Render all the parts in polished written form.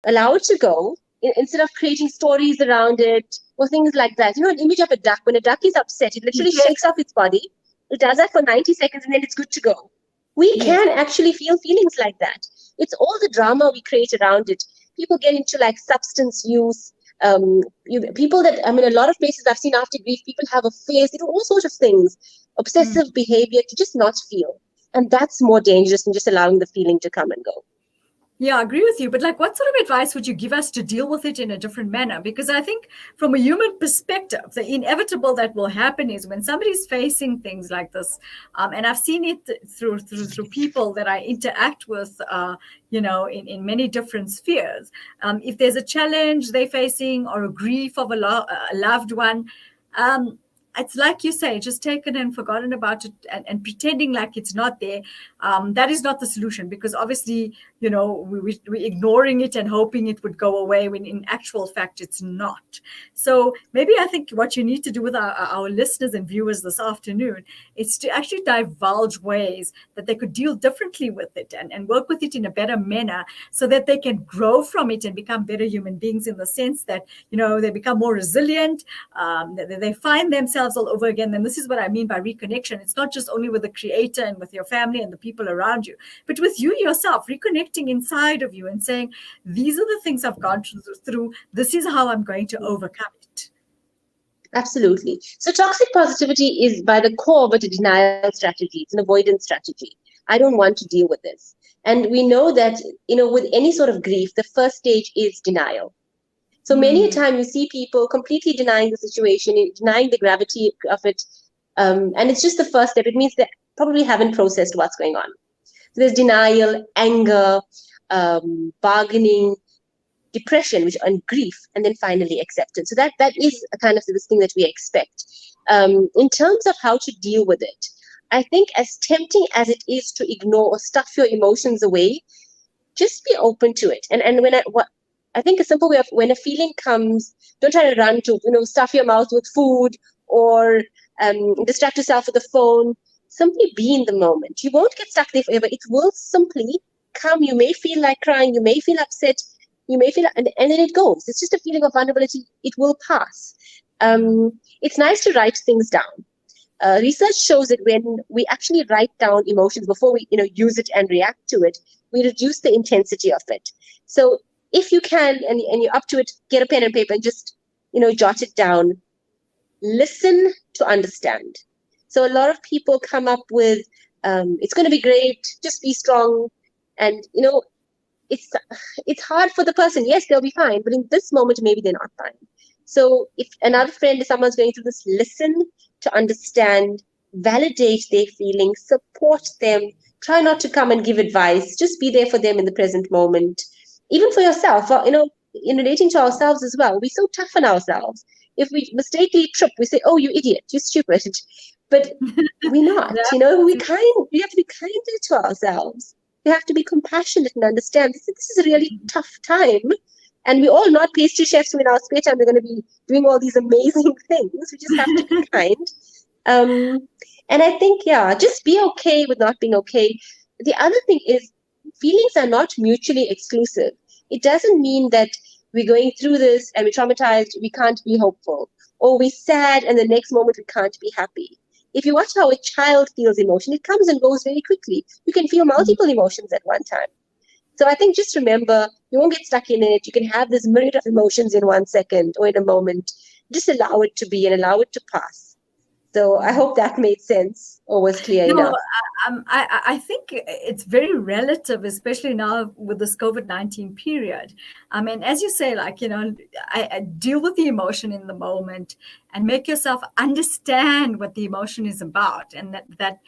Allow it to go instead of creating stories around it or things like that. An image of a duck, when a duck is upset, it literally Yes. shakes off its body. It does that for 90 seconds and then it's good to go. We Yes. can actually feel feelings like that. It's all the drama we create around it. People get into like substance use. People that, a lot of places I've seen after grief, people have affairs, they do all sorts of things, Mm. obsessive behavior to just not feel. And that's more dangerous than just allowing the feeling to come and go. Yeah, I agree with you. But like, what sort of advice would you give us to deal with it in a different manner? Because I think from a human perspective, the inevitable that will happen is when somebody's facing things like this, and I've seen it through people that I interact with, in many different spheres. If there's a challenge they're facing or a grief of a loved one, um, it's like you say, just taken and forgotten about it and pretending like it's not there. That is not the solution, because obviously, we're ignoring it and hoping it would go away when in actual fact it's not. So maybe I think what you need to do with our listeners and viewers this afternoon is to actually divulge ways that they could deal differently with it and work with it in a better manner, so that they can grow from it and become better human beings, in the sense that, they become more resilient, they find themselves all over again. And this is what I mean by reconnection. It's not just only with the creator and with your family and the people around you, but with you yourself, reconnecting inside of you and saying, these are the things I've gone through. This is how I'm going to overcome it. Absolutely. So toxic positivity is by the core but a denial strategy. It's an avoidance strategy. I don't want to deal with this. And we know that, with any sort of grief, the first stage is denial. So many a Hmm. time you see people completely denying the situation, denying the gravity of it. And it's just the first step. It means they probably haven't processed what's going on. So there's denial, anger, bargaining, depression, and grief, and then finally acceptance. So that is a kind of this thing that we expect. In terms of how to deal with it, I think as tempting as it is to ignore or stuff your emotions away, just be open to it. And I think a simple way of, when a feeling comes, don't try to run to, stuff your mouth with food or distract yourself with the phone. Simply be in the moment. You won't get stuck there forever. It will simply come. You may feel like crying. You may feel upset. You may feel, and then it goes. It's just a feeling of vulnerability. It will pass. It's nice to write things down. Research shows that when we actually write down emotions before we use it and react to it, we reduce the intensity of it. So if you can, and you're up to it, get a pen and paper and just jot it down. Listen to understand. So a lot of people come up with, it's going to be great, just be strong. And it's it's hard for the person. Yes, they'll be fine, but in this moment maybe they're not fine. So if another friend, if someone's going through this, listen to understand, validate their feelings, support them. Try not to come and give advice. Just be there for them in the present moment. Even for yourself, in relating to ourselves as well, we're so tough on ourselves. If we mistakenly trip, we say, "Oh, you idiot, you're stupid," but we're not. We have to be kinder to ourselves. We have to be compassionate and understand this is a really tough time. And we're all not pastry chefs who in our spare time we're going to be doing all these amazing things. We just have to be kind. And I think, yeah, just be okay with not being okay. The other thing is, feelings are not mutually exclusive. It doesn't mean that we're going through this and we're traumatized, we can't be hopeful. Or we're sad and the next moment we can't be happy. If you watch how a child feels emotion, it comes and goes very quickly. You can feel multiple emotions at one time. So I think just remember, you won't get stuck in it. You can have this myriad of emotions in 1 second or in a moment. Just allow it to be and allow it to pass. So I hope that made sense or was clear No, enough. I think it's very relative, especially now with this COVID-19 period. I mean, as you say, like, I deal with the emotion in the moment and make yourself understand what the emotion is about, and that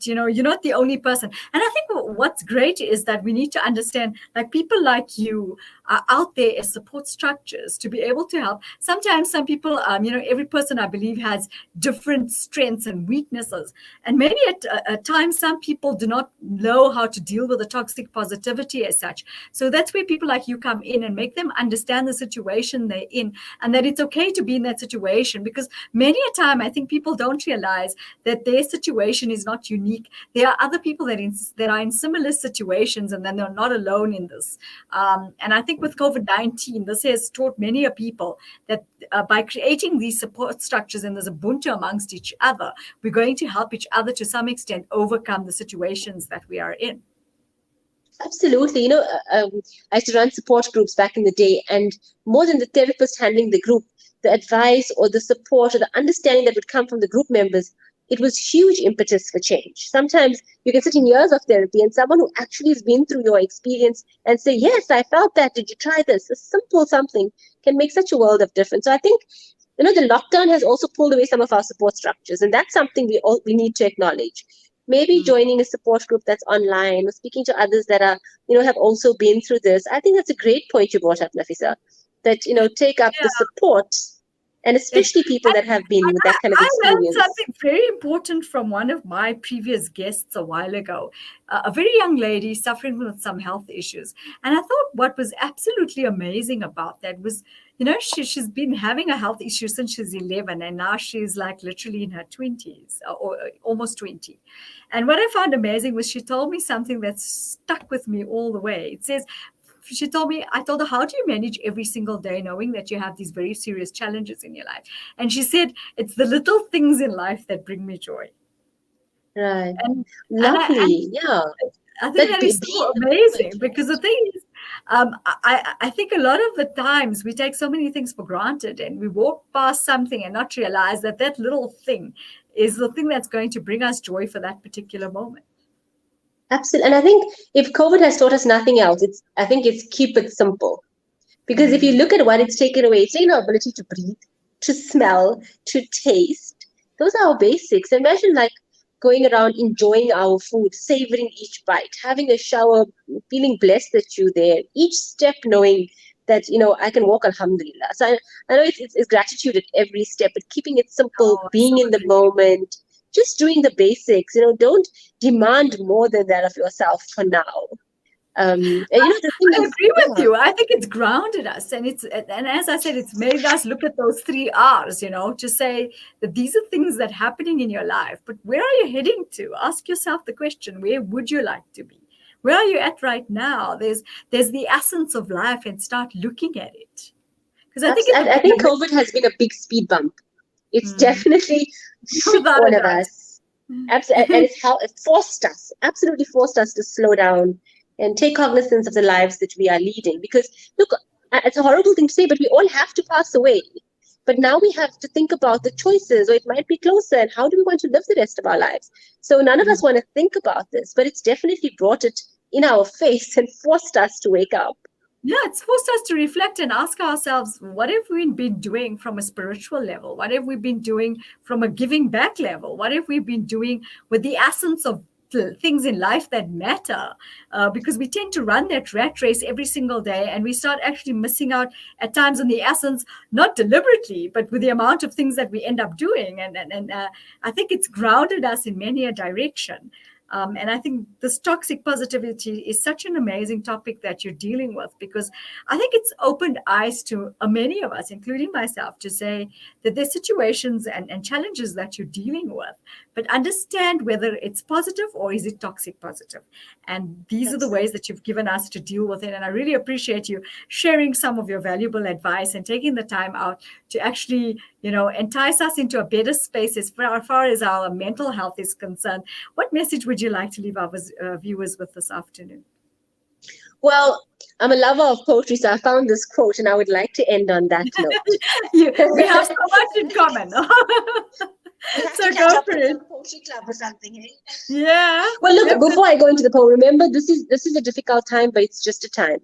you're not the only person. And I think what's great is that we need to understand, like, people like you are out there as support structures to be able to help. Sometimes some people, every person, I believe, has different strengths and weaknesses, and maybe at times times some people do not know how to deal with the toxic positivity as such. So that's where people like you come in and make them understand the situation they're in, and that it's okay to be in that situation, because many a time I think people don't realize that their situation is not unique. There are other people that are in similar situations, and then they're not alone in this. And I think with COVID-19, this has taught many a people that by creating these support structures and there's Ubuntu amongst each other, we're going to help each other to some extent overcome the situations that we are in. Absolutely. I used to run support groups back in the day, and more than the therapist handling the group, the advice or the support or the understanding that would come from the group members, it was huge impetus for change. Sometimes you can sit in years of therapy and someone who actually has been through your experience and say, yes, I felt that. Did you try this? A simple something can make such a world of difference. So I think, the lockdown has also pulled away some of our support structures, and that's something we need to acknowledge. Maybe joining a support group that's online or speaking to others that are, have also been through this. I think that's a great point you brought up, Nafeesa, that, take up the support, and especially people that have been with that kind of experience. I learned something very important from one of my previous guests a while ago, a very young lady suffering with some health issues. And I thought what was absolutely amazing about that was, she's been having a health issue since she's 11, and now she's like literally in her 20s or almost 20. And what I found amazing was she told me something that stuck with me all the way. It says, I told her, how do you manage every single day knowing that you have these very serious challenges in your life? And she said, it's the little things in life that bring me joy. Right. Lovely. I think that is so amazing, because the thing is, I think a lot of the times we take so many things for granted, and we walk past something and not realize that that little thing is the thing that's going to bring us joy for that particular moment. Absolutely. And I think if COVID has taught us nothing else, it's keep it simple. Because if you look at what it's taken away, it's taken our ability to breathe, to smell, to taste. Those are our basics. Imagine going around enjoying our food, savoring each bite, having a shower, feeling blessed that you're there, each step knowing that, I can walk, alhamdulillah. So I know it's gratitude at every step, but keeping it simple, being in the moment, just doing the basics, don't demand more than that of yourself for now. I agree with you. I think it's grounded us, and as I said, it's made us look at those 3 R's, to say that these are things that are happening in your life, but where are you heading to? Ask yourself the question, where would you like to be? Where are you at right now? There's the essence of life, and start looking at it. Because I think COVID has been a big speed bump. It's definitely shook all of us. Absolutely, and it absolutely forced us to slow down and take cognizance of the lives that we are leading. Because look, it's a horrible thing to say, but we all have to pass away. But now we have to think about the choices, or it might be closer, and how do we want to live the rest of our lives? So none of us want to think about this, but it's definitely brought it in our face and forced us to wake up. Yeah, it's forced us to reflect and ask ourselves, what have we been doing from a spiritual level? What have we been doing from a giving back level? What have we been doing with the essence of things in life that matter? Because we tend to run that rat race every single day, and we start actually missing out at times on the essence, not deliberately, but with the amount of things that we end up doing. And I think it's grounded us in many a direction. And I think this toxic positivity is such an amazing topic that you're dealing with, because I think it's opened eyes to many of us, including myself, to say that there's situations and challenges that you're dealing with, but understand whether it's positive or is it toxic positive. And these are the ways that you've given us to deal with it. And I really appreciate you sharing some of your valuable advice and taking the time out to actually, entice us into a better space as far as our mental health is concerned. What message would you like to leave our viewers with this afternoon? Well, I'm a lover of poetry, so I found this quote, and I would like to end on that note. We have so much in common. So go for it. Poetry club or something, eh? Yeah. Well, look, before I go into the poem, remember, this is a difficult time, but it's just a time.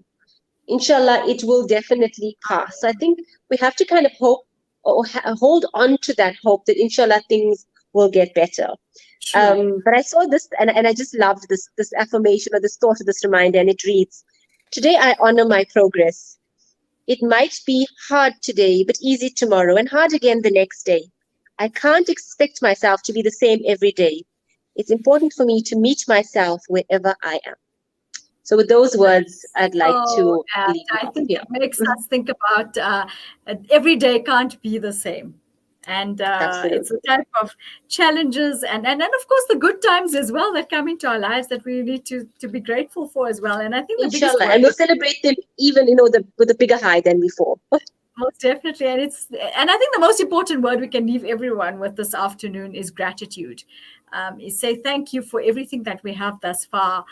Inshallah, it will definitely pass. So I think we have to kind of hope or hold on to that hope that inshallah things will get better. Sure. But I saw this and I just loved this affirmation or this thought or this reminder, and it reads, today I honor my progress. It might be hard today, but easy tomorrow, and hard again the next day. I can't expect myself to be the same every day. It's important for me to meet myself wherever I am. So with those words, I'd like So to leave you I off think here. it makes us think about every day can't be the same. And it's a Absolutely. type of challenges and of course the good times as well that come into our lives that we need to be grateful for as well. And I think the biggest Inshallah. word And we'll celebrate them even, with a bigger high than before. most definitely, and I think the most important word we can leave everyone with this afternoon is gratitude. Is say thank you for everything that we have thus far,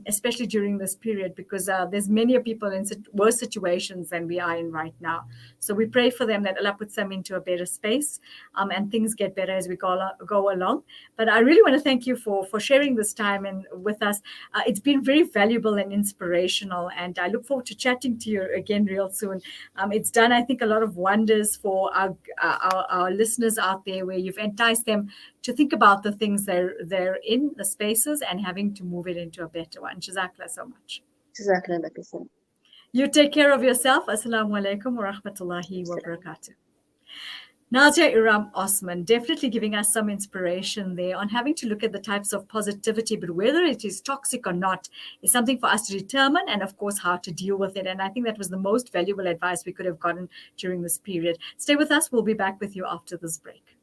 especially during this period, because there's many people in worse situations than we are in right now. So we pray for them that Allah puts them into a better space, and things get better as we go along. But I really want to thank you for sharing this time and with us. It's been very valuable and inspirational, and I look forward to chatting to you again real soon. It's done, I think, a lot of wonders for our listeners out there, where you've enticed them to think about the things they're in, the spaces, and having to move it into a better one. Jazakallah so much. Jazakallah, Nafeesa. You take care of yourself. Assalamu alaikum wa rahmatullahi wa barakatuh. Nazia Iram Osman, definitely giving us some inspiration there on having to look at the types of positivity, but whether it is toxic or not is something for us to determine, and of course, how to deal with it. And I think that was the most valuable advice we could have gotten during this period. Stay with us. We'll be back with you after this break.